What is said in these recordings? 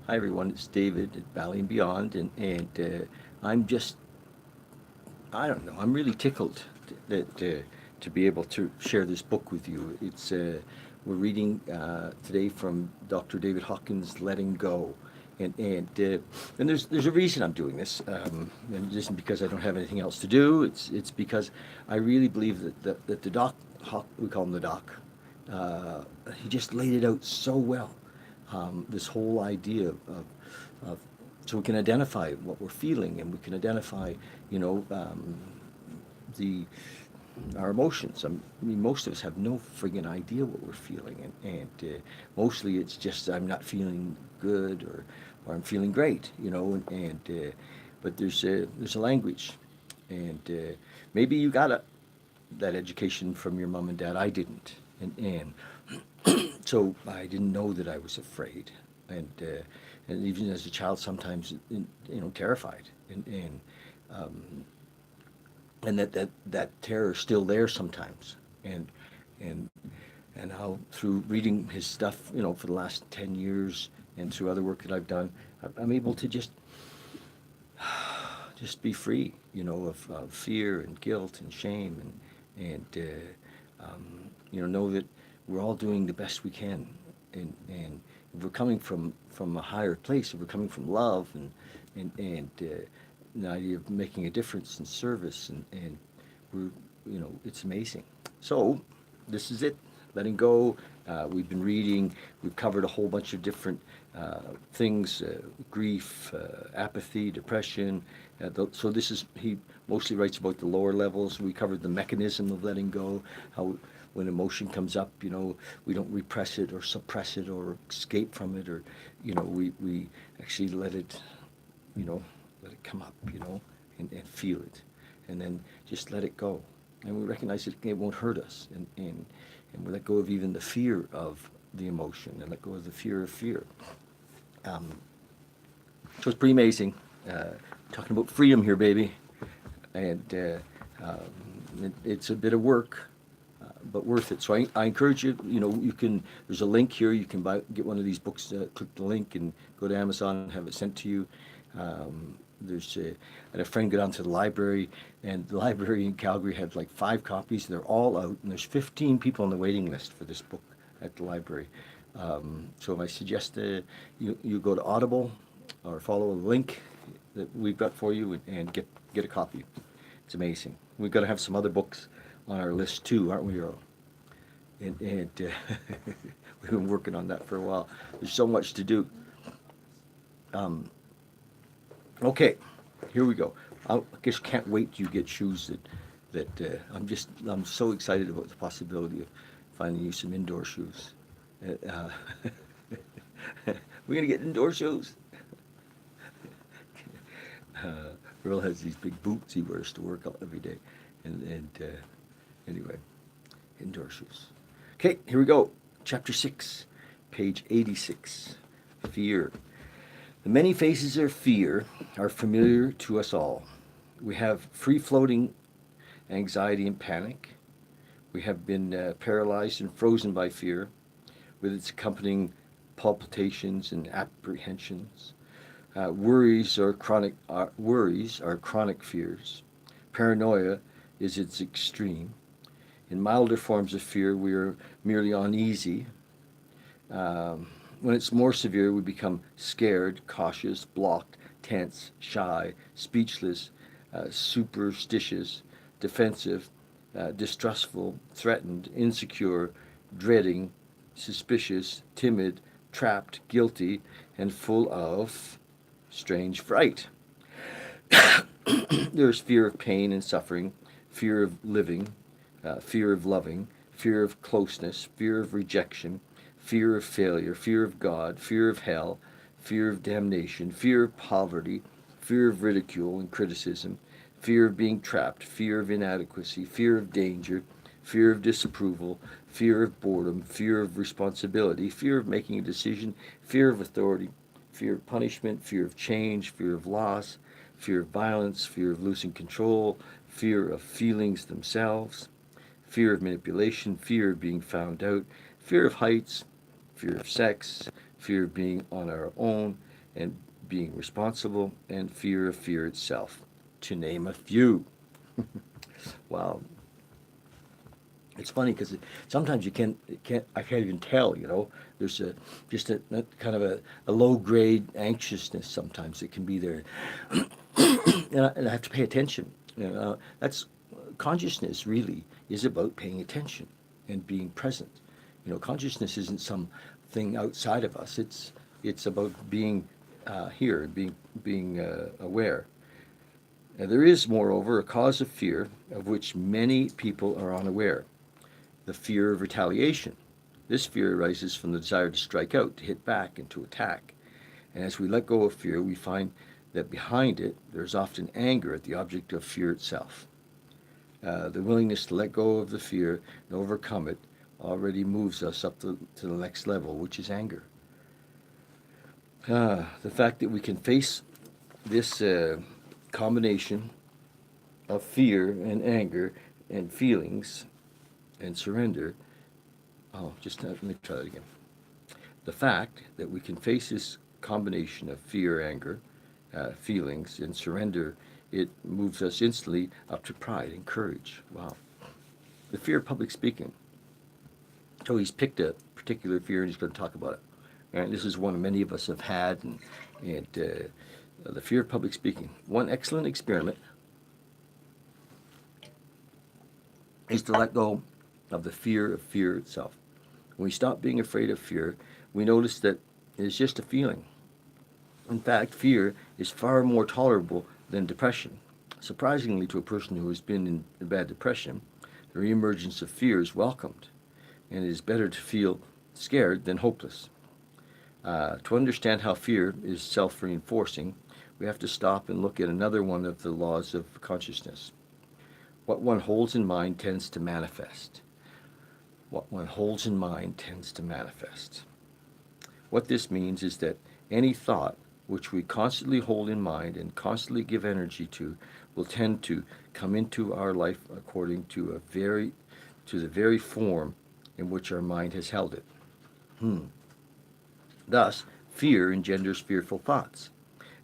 Hi everyone, it's David at Valley and Beyond, and I'm just, I don't know, I'm really tickled that to be able to share this book with you. We're reading today from Dr. David Hawkins' Letting Go, and there's a reason I'm doing this, and it isn't because I don't have anything else to do. It's because I really believe that the doc, we call him the doc, uh, he just laid it out so well. This whole idea of so we can identify what we're feeling, and we can identify, you know, the our emotions. I mean, most of us have no friggin' idea what we're feeling, and mostly it's just I'm not feeling good, or I'm feeling great, and but there's a language, and maybe you got that education from your mom and dad. I didn't, and so I didn't know that I was afraid, and even as a child, sometimes terrified, and that terror is still there sometimes, and and and how through reading his stuff, for the last 10 years, and through other work that I've done, I'm able to just be free, of fear and guilt and shame, and know that we're all doing the best we can, and if we're coming from a higher place, if we're coming from love, and the idea of making a difference in service, and we're, it's amazing. So this is it, letting go. We've been reading, we've covered a whole bunch of different things, grief, apathy, depression. So this is, he mostly writes about the lower levels. We covered the mechanism of letting go, how when emotion comes up, we don't repress it or suppress it or escape from it, or, we actually you know, let it come up, and feel it, and then just let it go. And we recognize that it won't hurt us, and we let go of even the fear of the emotion, and let go of the fear of fear. Um, so it's pretty amazing. Talking about freedom here, baby, and it's a bit of work, but worth it. So I encourage you. You can. There's a link here. You can get one of these books. Click the link and go to Amazon and have it sent to you. I had a friend go down to the library, and the library in Calgary had like 5 copies. They're all out, and there's 15 people on the waiting list for this book at the library. So I suggest you go to Audible or follow the link that we've got for you, and get a copy. It's amazing. We've got to have some other books on our list too, aren't we, Earl? And we've been working on that for a while. There's so much to do. Um, okay, here we go. I guess can't wait till you get shoes that I'm so excited about the possibility of finding you some indoor shoes. Uh, we're gonna get indoor shoes. Earl has these big boots he wears to work out every day, and anyway, indoor shoes. Okay, here we go. Chapter 6, page 86. Fear. The many faces of fear are familiar to us all. We have free floating anxiety and panic. We have been paralyzed and frozen by fear, with its accompanying palpitations and apprehensions. Worries are chronic fears. Paranoia is its extreme. In milder forms of fear, we are merely uneasy. When it's more severe, we become scared, cautious, blocked, tense, shy, speechless, superstitious, defensive, distrustful, threatened, insecure, dreading, suspicious, timid, trapped, guilty, and full of strange fright. There's fear of pain and suffering, fear of living, fear of loving, fear of closeness, fear of rejection, fear of failure, fear of God, fear of hell, fear of damnation, fear of poverty, fear of ridicule and criticism, fear of being trapped, fear of inadequacy, fear of danger, fear of disapproval, fear of boredom, fear of responsibility, fear of making a decision, fear of authority, fear of punishment, fear of change, fear of loss, fear of violence, fear of losing control, fear of feelings themselves, fear of manipulation, fear of being found out, fear of heights, fear of sex, fear of being on our own, and being responsible, and fear of fear itself, to name a few. Wow, it's funny because sometimes I can't even tell. There's just a kind of a low grade anxiousness sometimes that can be there, and I have to pay attention. That's consciousness really is about paying attention and being present. Consciousness isn't something outside of us. It's about being here, being aware. Now, there is, moreover, a cause of fear of which many people are unaware: the fear of retaliation. This fear arises from the desire to strike out, to hit back, and to attack. And as we let go of fear, we find that behind it, there's often anger at the object of fear itself. The willingness to let go of the fear and overcome it already moves us up to the next level, which is anger. The fact that we can face this combination of fear and anger and feelings and surrender. Let me try that again. The fact that we can face this combination of fear, anger, feelings, and surrender, it moves us instantly up to pride and courage. Wow. The fear of public speaking. So he's picked a particular fear and he's going to talk about it. And this is one many of us have had, and the fear of public speaking. One excellent experiment is to let go of the fear of fear itself. When we stop being afraid of fear, we notice that it's just a feeling. In fact, fear is far more tolerable than depression. Surprisingly, to a person who has been in a bad depression, the reemergence of fear is welcomed, and it is better to feel scared than hopeless. To understand how fear is self-reinforcing, we have to stop and look at another one of the laws of consciousness. What one holds in mind tends to manifest. What one holds in mind tends to manifest. What this means is that any thought which we constantly hold in mind and constantly give energy to will tend to come into our life according to the very form in which our mind has held it. Thus, fear engenders fearful thoughts.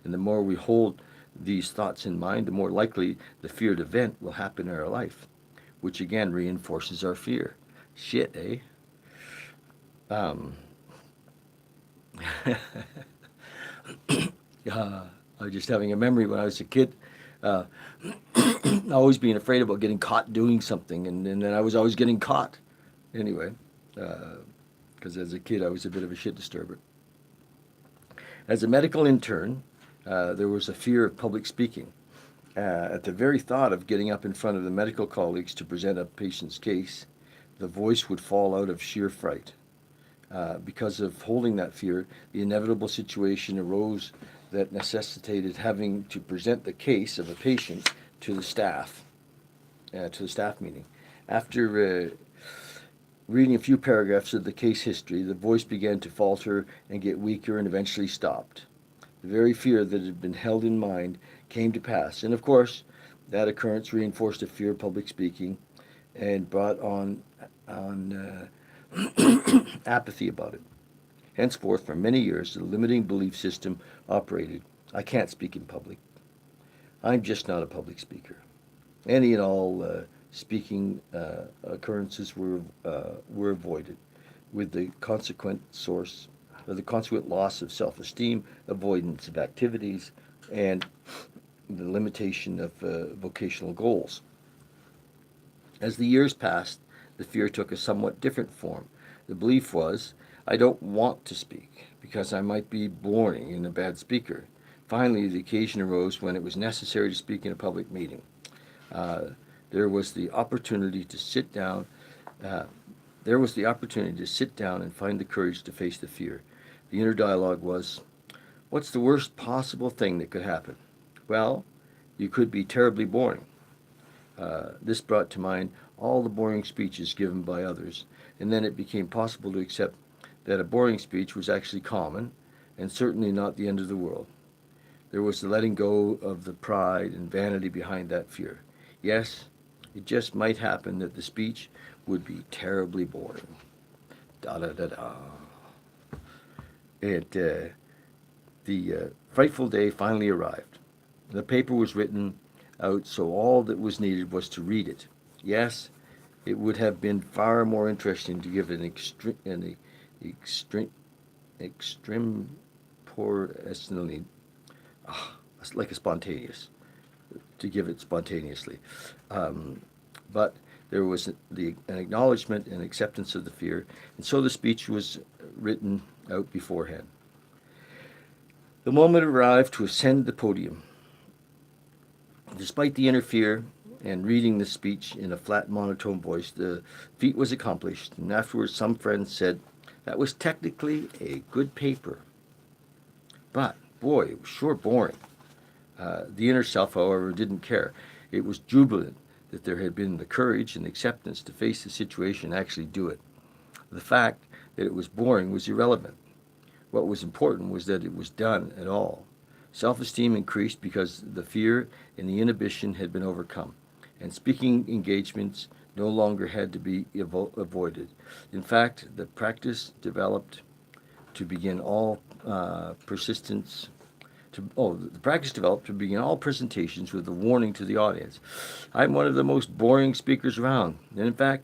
And the more we hold these thoughts in mind, the more likely the feared event will happen in our life, which again reinforces our fear. Shit, eh? I was just having a memory when I was a kid, uh, always being afraid about getting caught doing something, and then I was always getting caught. Anyway, because as a kid I was a bit of a shit disturber. As a medical intern, there was a fear of public speaking. At the very thought of getting up in front of the medical colleagues to present a patient's case, the voice would fall out of sheer fright. Because of holding that fear, the inevitable situation arose that necessitated having to present the case of a patient to the staff meeting. After reading a few paragraphs of the case history, the voice began to falter and get weaker and eventually stopped. The very fear that had been held in mind came to pass, and of course, that occurrence reinforced a fear of public speaking and brought on apathy about it. Henceforth, for many years, the limiting belief system operated. I can't speak in public. I'm just not a public speaker. Any and all speaking occurrences were avoided, with the consequent loss of self-esteem, avoidance of activities, and the limitation of vocational goals. As the years passed, the fear took a somewhat different form. The belief was, I don't want to speak because I might be boring and a bad speaker. Finally, the occasion arose when it was necessary to speak in a public meeting. There was the opportunity to sit down. And find the courage to face the fear. The inner dialogue was, what's the worst possible thing that could happen? Well, you could be terribly boring. This brought to mind all the boring speeches given by others, and then it became possible to accept that a boring speech was actually common and certainly not the end of the world. There was the letting go of the pride and vanity behind that fear. Yes, it just might happen that the speech would be terribly boring. Da da da da. The frightful day finally arrived. The paper was written out, so all that was needed was to read it. Yes, it would have been far more interesting to give extreme, extremporaneously, like a spontaneous, to give it spontaneously. Um, but there was an acknowledgement and acceptance of the fear, and so the speech was written out beforehand. The moment arrived to ascend the podium. Despite the inner fear and reading the speech in a flat, monotone voice, the feat was accomplished, and afterwards some friends said that was technically a good paper. But, boy, it was sure boring. The inner self, however, didn't care. It was jubilant that there had been the courage and acceptance to face the situation and actually do it. The fact that it was boring was irrelevant. What was important was that it was done at all. Self-esteem increased because the fear and the inhibition had been overcome, and speaking engagements no longer had to be avoided. In fact, the practice developed to begin all persistence. The practice developed to begin all presentations with a warning to the audience. I'm one of the most boring speakers around, and in fact,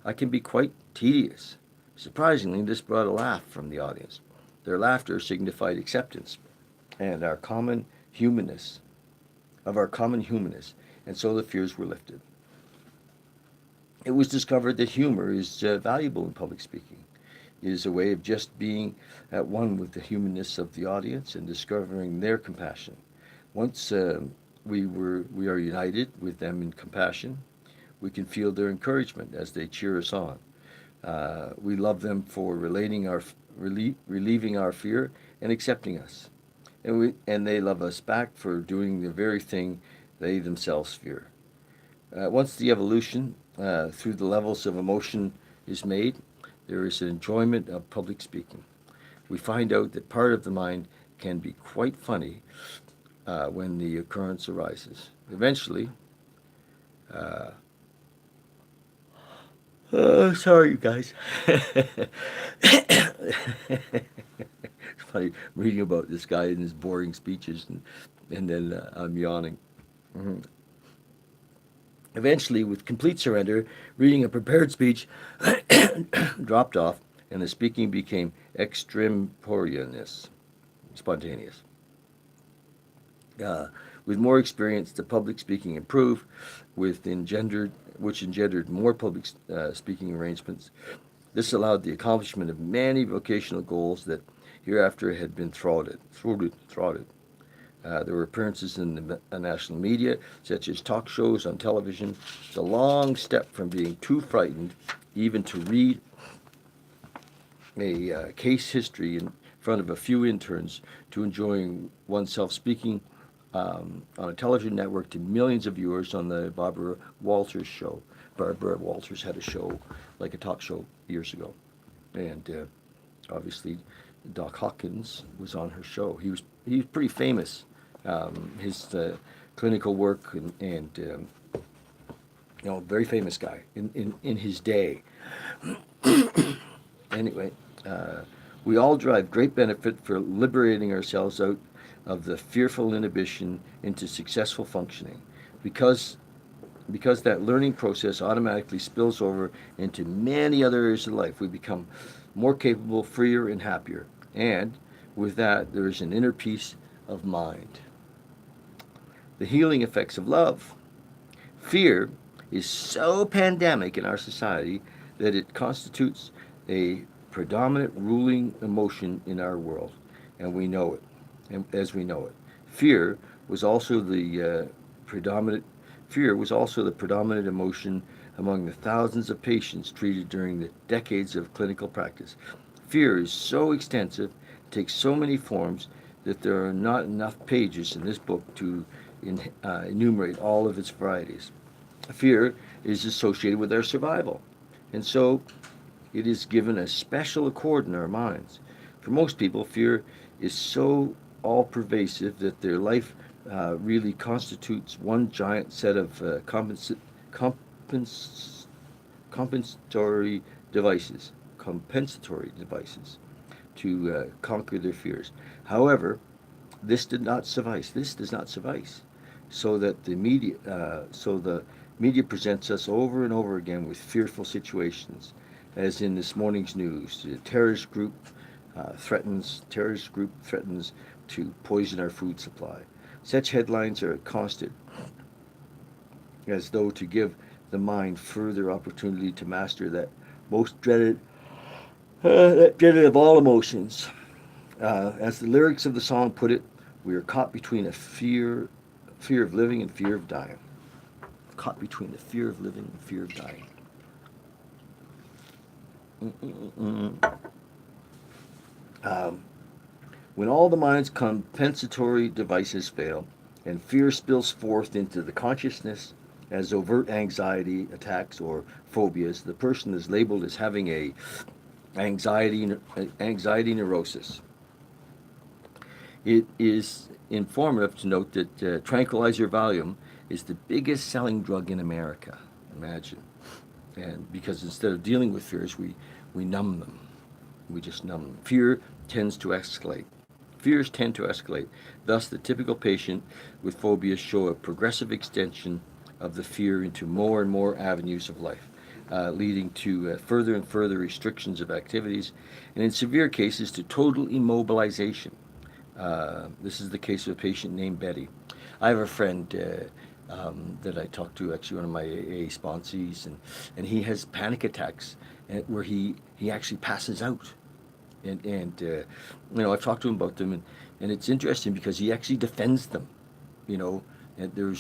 I can be quite tedious. Surprisingly, this brought a laugh from the audience. Their laughter signified acceptance and our common humanness, and so the fears were lifted. It was discovered that humor is valuable in public speaking. It is a way of just being at one with the humanness of the audience and discovering their compassion. Once we are united with them in compassion, we can feel their encouragement as they cheer us on. We love them for relieving our fear and accepting us. And they love us back for doing the very thing they themselves fear. Once the evolution through the levels of emotion is made, there is an enjoyment of public speaking. We find out that part of the mind can be quite funny when the occurrence arises. Eventually, uh, sorry, you guys. It's funny reading about this guy and his boring speeches, and then I'm yawning. Mhm. Eventually, with complete surrender, reading a prepared speech dropped off, and the speaking became extemporaneous, spontaneous. Uh, with more experience, the public speaking improved, which engendered more public speaking arrangements. This allowed the accomplishment of many vocational goals that hereafter had been thwarted. There were appearances in the national media, such as talk shows on television. The long step from being too frightened even to read a case history in front of a few interns to enjoying oneself speaking on a television network to millions of viewers on the Barbara Walters show. Barbara Walters had a show, like a talk show, years ago. And obviously, Doc Hawkins was on her show. He was pretty famous. His clinical work and very famous guy in his day. Anyway, uh, we all derive great benefit for liberating ourselves out of the fearful inhibition into successful functioning, because that learning process automatically spills over into many other areas of life. We become more capable, freer, and happier, and with that, there is an inner peace of mind. The healing effects of love. Fear is so pandemic in our society that it constitutes a predominant ruling emotion in our world, and we know it. And as we know it, fear was also the predominant. Fear was also the predominant emotion among the thousands of patients treated during the decades of clinical practice. Fear is so extensive, takes so many forms, that there are not enough pages in this book to enumerate all of its varieties. Fear is associated with our survival, and so it is given a special accord in our minds. For most people, fear is so all pervasive that their life really constitutes one giant set of compens- compensatory compensatory devices to conquer their fears. However, this did not suffice. This does not suffice. So the media presents us over and over again with fearful situations, as in this morning's news. The terrorist group threatens to poison our food supply. Such headlines are constant, as though to give the mind further opportunity to master that most dreaded of all emotions. As the lyrics of the song put it, we are caught between a fear of living and fear of dying. Caught between the fear of living and fear of dying. Um, when all the mind's compensatory devices fail, and fear spills forth into the consciousness as overt anxiety attacks or phobias, the person is labeled as having a anxiety neurosis. It is informative to note that tranquilizer Valium is the biggest selling drug in America. Imagine. And because instead of dealing with fears, we numb them. We just numb them. Fear tends to escalate. Fears tend to escalate. Thus, the typical patient with phobias show a progressive extension of the fear into more and more avenues of life, leading to further and further restrictions of activities, and in severe cases to total immobilization. This is the case of a patient named Betty. I have a friend that I talked to, actually one of my AA sponsees, and he has panic attacks where he actually passes out. I've talked to him about them, and it's interesting because he actually defends them, you know, and they're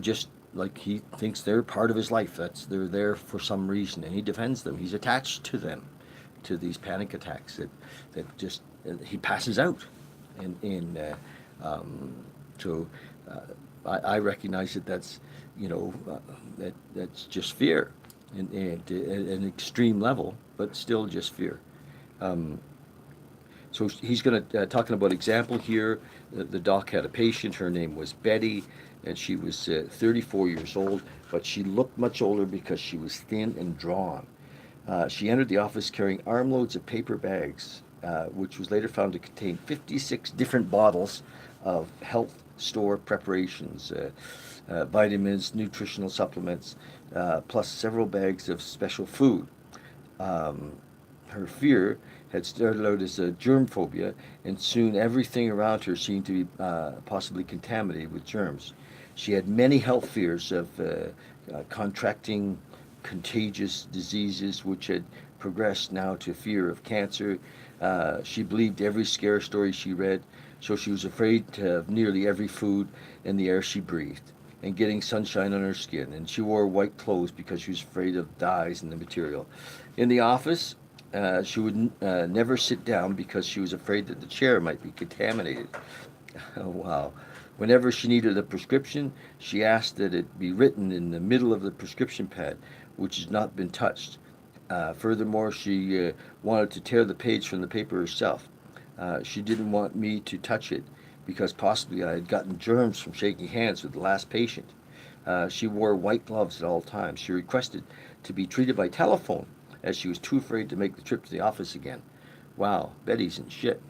just like he thinks they're part of his life. They're there for some reason, and he defends them. He's attached to them, to these panic attacks that just he passes out, and so I recognize that that's just fear, and at an extreme level, but still just fear. Um, so he's going to talking about example here. The doc had a patient. Her name was Betty, and she was 34 years old, but she looked much older because she was thin and drawn. She entered the office carrying armloads of paper bags, which was later found to contain 56 different bottles of health store preparations, vitamins, nutritional supplements, plus several bags of special food. Um, Her fear had started out as a germ phobia, and soon everything around her seemed to be possibly contaminated with germs. She had many health fears of contracting contagious diseases, which had progressed now to fear of cancer. She believed every scare story she read, so she was afraid of nearly every food and the air she breathed, and getting sunshine on her skin. And she wore white clothes because she was afraid of dyes in the material. In the office, she would never sit down because she was afraid that the chair might be contaminated. Oh, wow. Whenever she needed a prescription, she asked that it be written in the middle of the prescription pad, which has not been touched. Furthermore, she wanted to tear the page from the paper herself. She didn't want me to touch it because possibly I had gotten germs from shaking hands with the last patient. She wore white gloves at all times. She requested to be treated by telephone as she was too afraid to make the trip to the office again. Wow, Betty's in shit,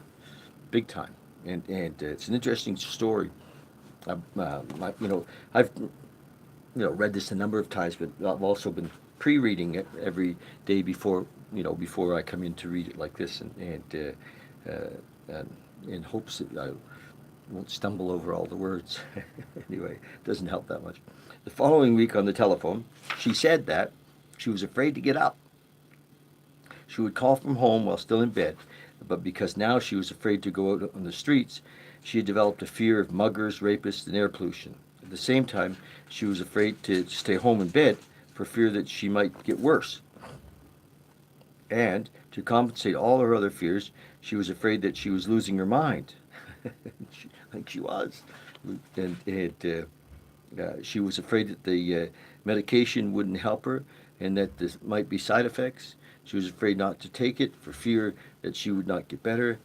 big time. And it's an interesting story. I've read this a number of times, but I've also been pre-reading it every day before I come in to read it like this, and in hopes that I won't stumble over all the words. Anyway, it doesn't help that much. The following week on the telephone, she said that she was afraid to get up. She would call from home while still in bed, but because now she was afraid to go out on the streets, she had developed a fear of muggers, rapists, and air pollution. At the same time, she was afraid to stay home in bed for fear that she might get worse. And to compensate all her other fears, she was afraid that she was losing her mind. Like she was. And she was afraid that the medication wouldn't help her and that there might be side effects. She was afraid not to take it for fear that she would not get better.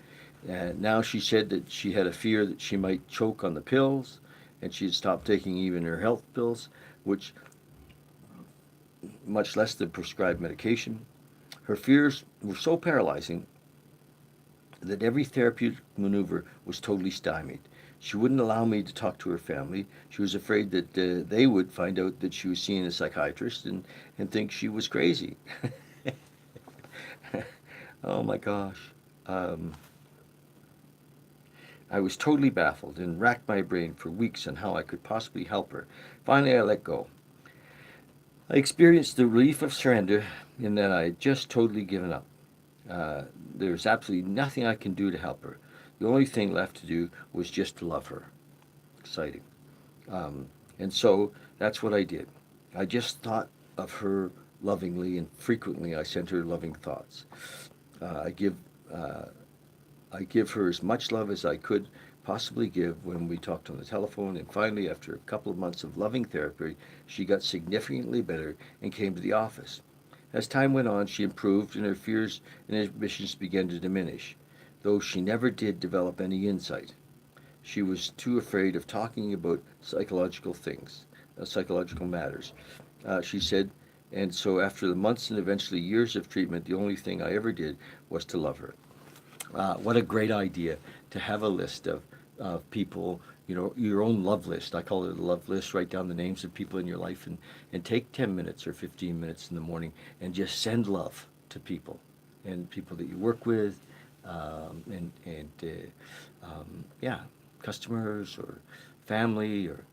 Now she said that she had a fear that she might choke on the pills, and she had stopped taking even her health pills, which much less the prescribed medication. Her fears were so paralyzing that every therapeutic maneuver was totally stymied. She wouldn't allow me to talk to her family. She was afraid that they would find out that she was seeing a psychiatrist and think she was crazy. Oh my gosh. Um, I was totally baffled and racked my brain for weeks on how I could possibly help her. Finally, I let go. I experienced the relief of surrender in that I had just totally given up. There's absolutely nothing I can do to help her. The only thing left to do was just to love her. Exciting. Um, and so that's what I did. I just thought of her lovingly, and frequently I sent her loving thoughts. Uh, I give uh, I give her as much love as I could possibly give when we talked on the telephone, and finally, after a couple of months of loving therapy, she got significantly better and came to the office. As time went on, she improved, and her fears and inhibitions began to diminish, though she never did develop any insight. She was too afraid of talking about psychological things, psychological matters. She said, and so after the months and eventually years of treatment, the only thing I ever did was to love her. What a great idea to have a list of people, your own love list. I call it a love list. Write down the names of people in your life and take 10 minutes or 15 minutes in the morning and just send love to people and people that you work with yeah, customers or family or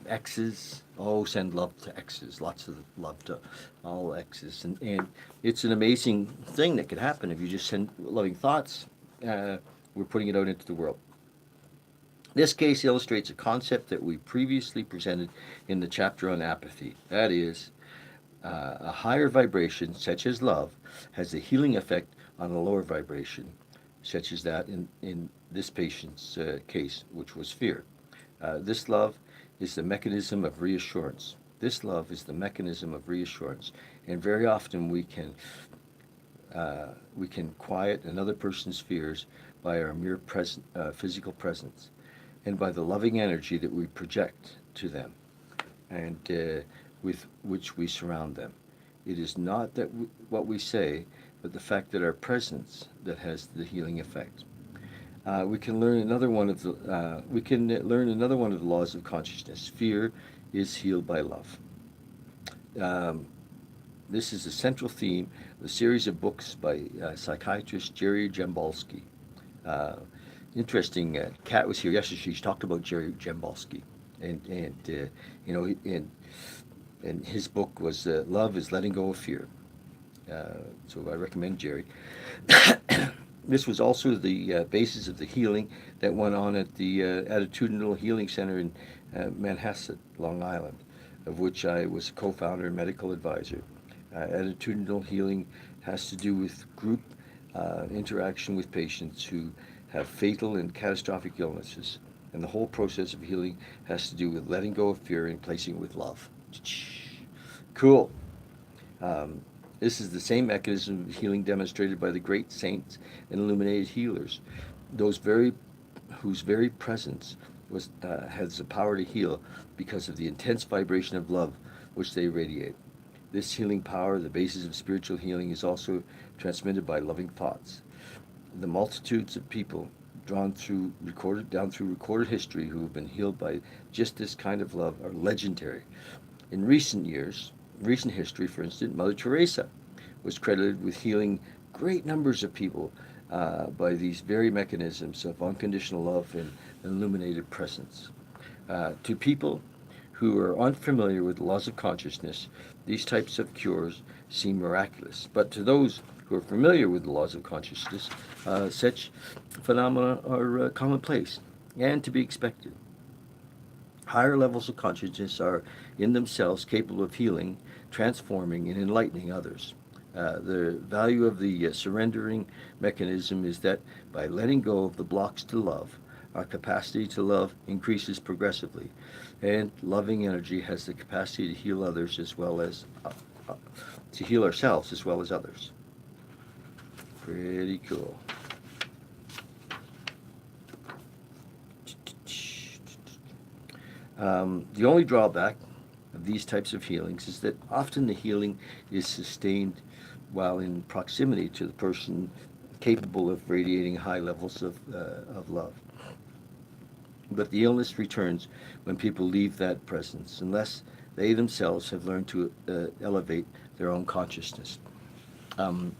exes. Oh, send love to exes. Lots of love to all exes. And it's an amazing thing that could happen if you just send loving thoughts. We're putting it out into the world. This case illustrates a concept that we previously presented in the chapter on apathy. That is, a higher vibration, such as love, has a healing effect on a lower vibration, such as that in this patient's case, which was fear. This love is the mechanism of reassurance. This love is the mechanism of reassurance, and very often we can quiet another person's fears by our mere physical presence, and by the loving energy that we project to them, and with which we surround them. It is not what we say, but the fact that our presence that has the healing effect. We can learn another one of the laws of consciousness. Fear is healed by love. Um, this is a central theme of a series of books by psychiatrist Jerry Jambalski. Uh, Interesting. Kat was here yesterday. She talked about Jerry Jambalski, and and his book was "Love is Letting Go of Fear." So I recommend Jerry. This was also the basis of the healing that went on at the Attitudinal Healing Center in Manhasset, Long Island, of which I was a co-founder and medical advisor. Attitudinal healing has to do with group interaction with patients who have fatal and catastrophic illnesses, and the whole process of healing has to do with letting go of fear and placing it with love. Cool. Um, this is the same mechanism of healing demonstrated by the great saints and illuminated healers, those whose very presence has the power to heal because of the intense vibration of love which they radiate. This healing power, the basis of spiritual healing, is also transmitted by loving thoughts. The multitudes of people down through recorded history who have been healed by just this kind of love are legendary. In recent history, for instance, Mother Teresa was credited with healing great numbers of people by these very mechanisms of unconditional love and illuminated presence. To people who are unfamiliar with the laws of consciousness, these types of cures seem miraculous. But to those who are familiar with the laws of consciousness, such phenomena are commonplace and to be expected. Higher levels of consciousness are in themselves capable of healing, transforming, and enlightening others. The value of the surrendering mechanism is that by letting go of the blocks to love, our capacity to love increases progressively, and loving energy has the capacity to heal others as well as to heal ourselves as well as others. Pretty cool. The only drawback of these types of healings is that often the healing is sustained while in proximity to the person capable of radiating high levels of love. But the illness returns when people leave that presence, unless they themselves have learned to elevate their own consciousness. Um,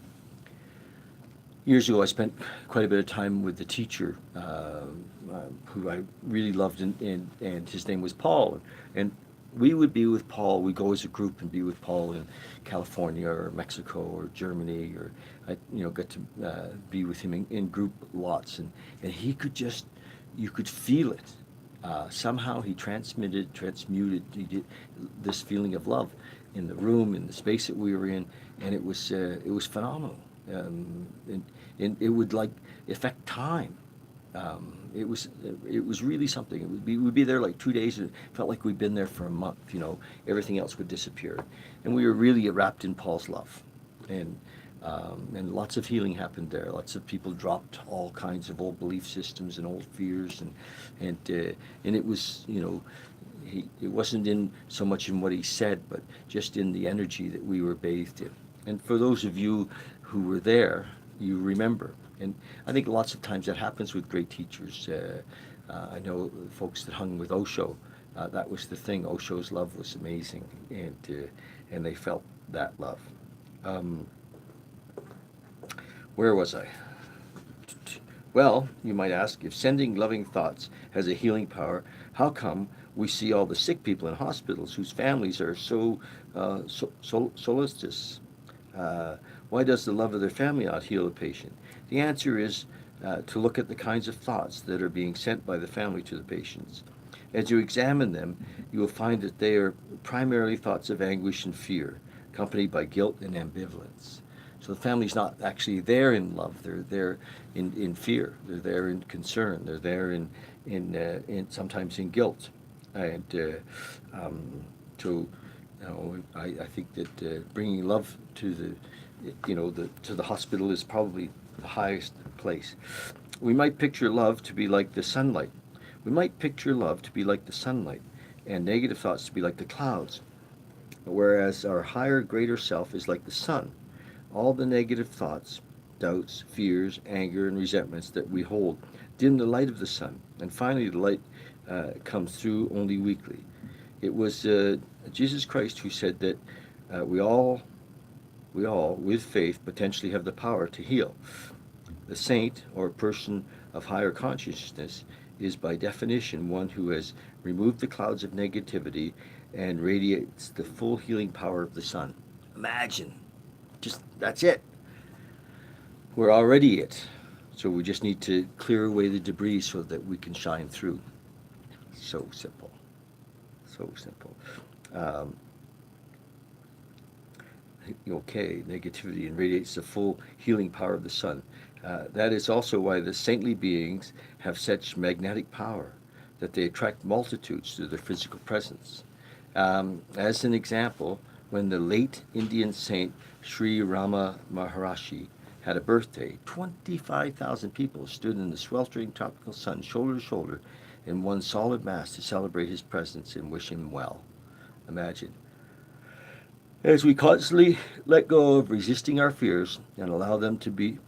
Years ago, I spent quite a bit of time with the teacher who I really loved, and his name was Paul. And we would be with Paul. We'd go as a group and be with Paul in California or Mexico or Germany, or I, got to be with him in group lots. And he could just, you could feel it. Somehow he transmuted he did, this feeling of love in the room, in the space that we were in, and it was phenomenal. And it would like affect time. It was really something. We'd be there like 2 days, and it felt like we'd been there for a month. Everything else would disappear, and we were really wrapped in Paul's love, and lots of healing happened there. Lots of people dropped all kinds of old belief systems and old fears, and it was it wasn't in so much in what he said, but just in the energy that we were bathed in. And for those of you who were there, you remember. And I think lots of times that happens with great teachers. I know folks that hung with Osho. That was the thing. Osho's love was amazing, and they felt that love. Where was I? Well, you might ask, if sending loving thoughts has a healing power, how come we see all the sick people in hospitals whose families are so solicitous? Why does the love of their family not heal a patient? The answer is to look at the kinds of thoughts that are being sent by the family to the patients. As you examine them, you will find that they are primarily thoughts of anguish and fear, accompanied by guilt and ambivalence. So the family's not actually there in love; they're there in fear. They're there in concern. They're there in sometimes in guilt, and so I think that bringing love to the hospital is probably the highest place. We might picture love to be like the sunlight. We might picture love to be like the sunlight, and negative thoughts to be like the clouds, whereas our higher, greater self is like the sun. All the negative thoughts, doubts, fears, anger, and resentments that we hold dim the light of the sun, and finally the light comes through only weakly. It was Jesus Christ who said that we all, with faith, potentially have the power to heal. The saint, or person of higher consciousness, is by definition one who has removed the clouds of negativity and radiates the full healing power of the sun. Imagine. Just, that's it. We're already it. So we just need to clear away the debris so that we can shine through. So simple. So simple. Negativity and radiates the full healing power of the sun. That is also why the saintly beings have such magnetic power, that they attract multitudes through their physical presence. As an example, when the late Indian saint Sri Rama Maharshi had a birthday, 25,000 people stood in the sweltering tropical sun, shoulder to shoulder, in one solid mass to celebrate his presence and wish him well. Imagine. As we constantly let go of resisting our fears and allow them to be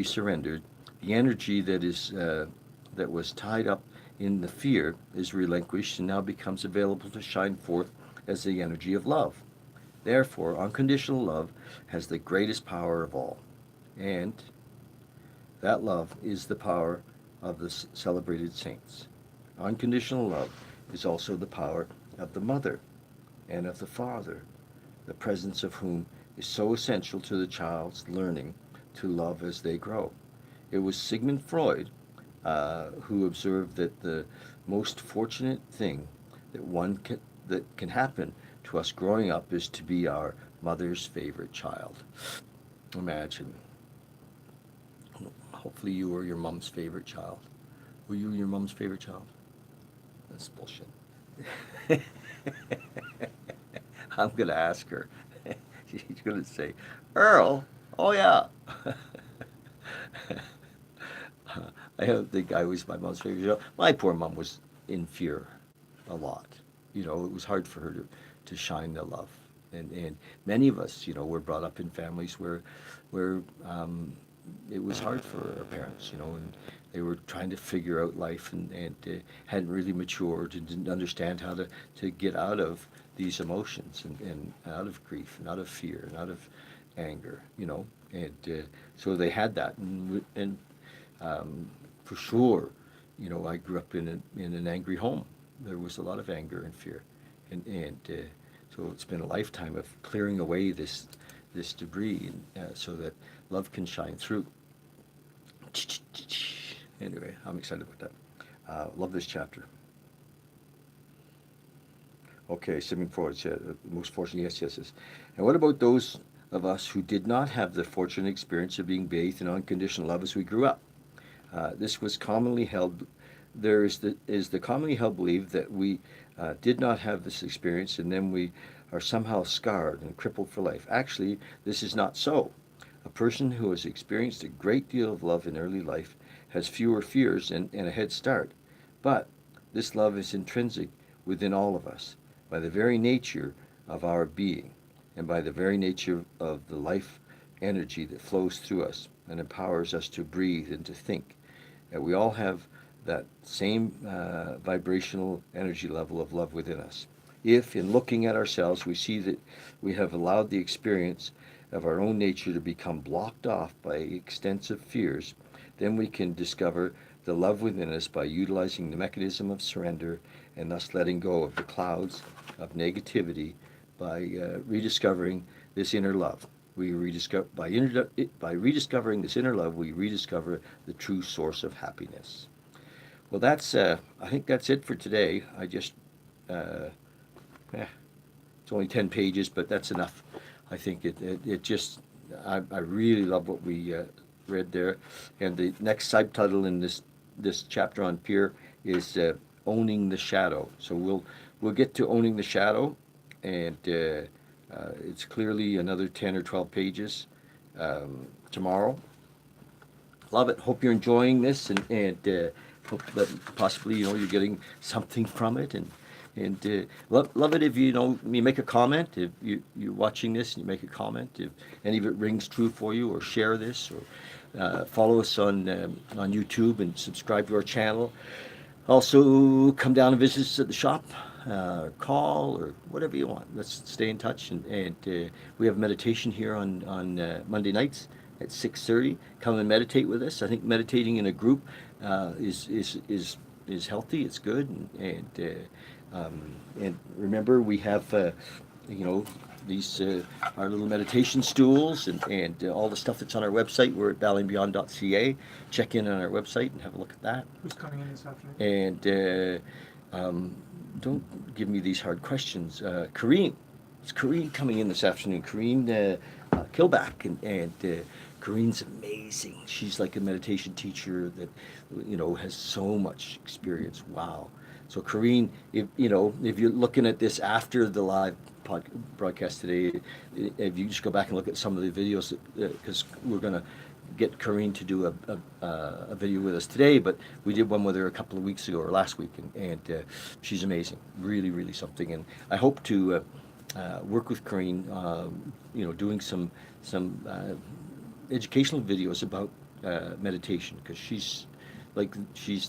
surrendered, the energy that was tied up in the fear is relinquished and now becomes available to shine forth as the energy of love. Therefore, unconditional love has the greatest power of all, and that love is the power of the celebrated saints. Unconditional love is also the power of the mother and of the father, the presence of whom is so essential to the child's learning to love as they grow. It was Sigmund Freud who observed that the most fortunate thing that can happen to us growing up is to be our mother's favorite child. Imagine. Hopefully you were your mom's favorite child. Were you your mom's favorite child? That's bullshit. I'm going to ask her. She's going to say, Earl, oh yeah. I don't think I was my mom's favorite child. My poor mom was in fear a lot. It was hard for her to shine the love. And many of us, were brought up in families where it was hard for our parents, and they were trying to figure out life, and hadn't really matured and didn't understand how to get out of these emotions, and out of grief and out of fear and out of anger, and so they had that, and for sure, I grew up in an angry home. There was a lot of anger and fear, and so it's been a lifetime of clearing away this debris, so that love can shine through. Anyway, I'm excited about that. Love this chapter. Okay, stepping forward, most fortunate, yes, yes, yes. And what about those of us who did not have the fortunate experience of being bathed in unconditional love as we grew up? This was commonly held. There is the commonly held belief that we did not have this experience, and then we are somehow scarred and crippled for life. Actually, this is not so. A person who has experienced a great deal of love in early life has fewer fears and a head start. But this love is intrinsic within all of us, by the very nature of our being, and by the very nature of the life energy that flows through us and empowers us to breathe and to think. And we all have that same vibrational energy level of love within us. If, in looking at ourselves, we see that we have allowed the experience of our own nature to become blocked off by extensive fears, then we can discover the love within us by utilizing the mechanism of surrender and thus letting go of the clouds of negativity by rediscovering this inner love. We rediscover by rediscovering this inner love, we rediscover the true source of happiness. Well, I think that's it for today. I just it's only 10 pages, but that's enough. I think it just I really love what we read there, and the next subtitle in this chapter on fear is owning the shadow. So we'll get to owning the shadow, and it's clearly another 10 or 12 pages tomorrow. Love it. Hope you're enjoying this, and hope that possibly you're getting something from it, and love it if you make a comment, if you're watching this and you make a comment, if any of it rings true for you, or share this, or follow us on YouTube and subscribe to our channel. Also, come down and visit us at the shop, call, or whatever you want. Let's stay in touch, and we have meditation here on Monday nights at 6:30. Come and meditate with us. I think meditating in a group is healthy. It's good, and remember, we have these our little meditation stools, and all the stuff that's on our website. We're at valleyandbeyond.ca. Check in on our website and have a look at that. Who's coming in this afternoon? And don't give me these hard questions. Kareen, it's Kareen coming in this afternoon. Kareen Kilback, and Kareen's amazing. She's like a meditation teacher that has so much experience. Wow. So Kareen, if you're looking at this after the live broadcast today, if you just go back and look at some of the videos, because we're going to get Kareen to do a video with us today, but we did one with her a couple of weeks ago or last week, and she's amazing, really, really something. And I hope to work with Kareen, doing some educational videos about meditation, because she's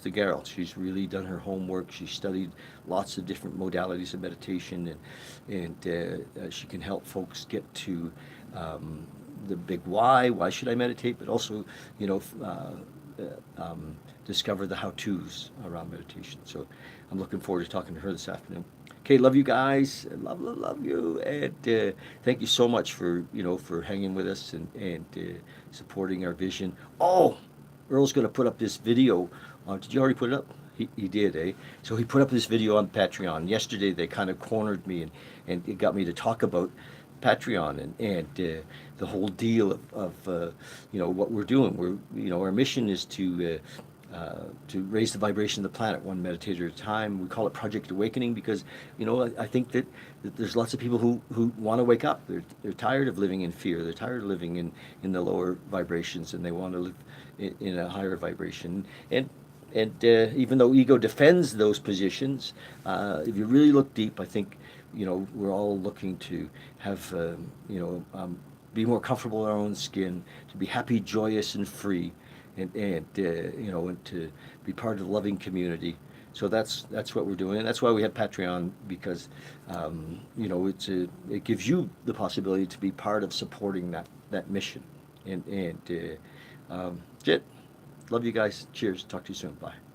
the girl. She's really done her homework. She's studied lots of different modalities of meditation, and she can help folks get to the big why. Why should I meditate? But also, discover the how-tos around meditation. So I'm looking forward to talking to her this afternoon. Okay, love you guys. Love you, and thank you so much for hanging with us and supporting our vision. Oh, Earl's going to put up this video. Did you already put it up? He did, eh? So he put up this video on Patreon. Yesterday they kind of cornered me, and it got me to talk about Patreon and the whole deal of what we're doing. Our mission is to raise the vibration of the planet one meditator at a time. We call it Project Awakening because I think that there's lots of people who want to wake up. They're tired of living in fear. They're tired of living in the lower vibrations, and they want to live in a higher vibration. And even though ego defends those positions, if you really look deep, I think we're all looking to have be more comfortable in our own skin, to be happy, joyous, and free, and you know, and to be part of the loving community. So that's what we're doing, and that's why we have Patreon, because you know, it gives you the possibility to be part of supporting that mission, and that's it. Love you guys. Cheers. Talk to you soon. Bye.